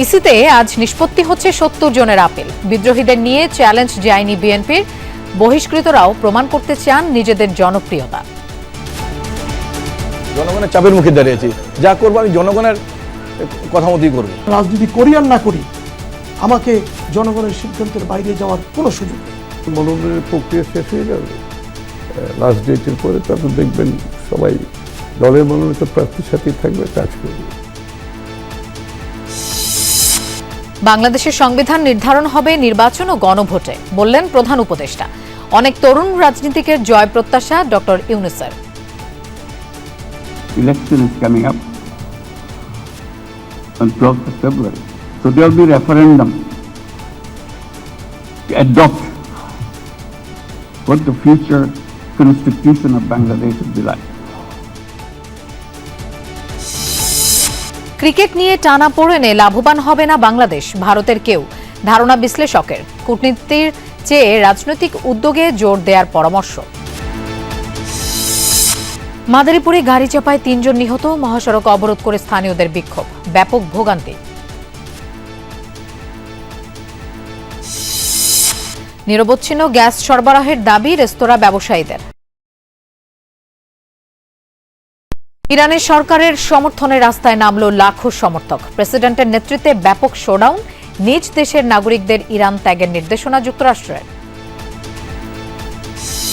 ইসিতে আজ নিষ্পত্তি হচ্ছে ৭০ জনের আপিল। বিদ্রোহীদের নিয়ে চ্যালেঞ্জ যায়নি বিএনপির। বহিষ্কৃতরাও প্রমাণ করতে চান নিজেদের জনপ্রিয়তা। জনগণের চাপের মুখে দাঁড়িয়েছি, যা করবো আমি জনগণের কথা মতোই করবো। রাজনীতি করি আর না করি, আমাকে জনগণের সিদ্ধান্তের বাইরে যাওয়ার কোনো সুযোগ নেই। মনোনয়নের প্রক্রিয়া শেষ হয়ে যাবে লাস্ট ডেটের পরে, তারপর দেখবেন সবাই দলের মনোনীত প্রার্থীর সাথেই থাকবে, কাজ করবে। বাংলাদেশের সংবিধান নির্ধারণ হবে নির্বাচন ও গণভোটে, বললেন প্রধান উপদেষ্টা। অনেক তরুণ রাজনীতিকের জয় প্রত্যাশা doctor ইউনূসের। Election is coming up on 12th of February. So there will be referendum to adopt what the future constitution of Bangladesh will be like. Cricket নিয়ে টানাপোড়েনে লাভবান হবে না বাংলাদেশ, ভারতের কেউ, ধারণা বিশ্লেষকের। কূটনীতির চেয়ে রাজনৈতিক উদ্যোগে জোর দেওয়ার পরামর্শ। মাদারীপুরে গাড়ি চাপায় ৩ জন নিহত, মহাসড়ক অবরোধ করে স্থানীয়দের বিক্ষোভ, ব্যাপক ভোগান্তি। নিরবচ্ছিন্ন গ্যাস সরবরাহের দাবি রেস্তোরাঁ ব্যবসায়ীদের। ইরানের সরকারের সমর্থনে রাস্তায় নামল লাখো সমর্থক। প্রেসিডেন্টের নেতৃত্বে ব্যাপক শোডাউন, নিজ দেশের নাগরিকদের ইরান ত্যাগের নির্দেশনা যুক্তরাষ্ট্রের।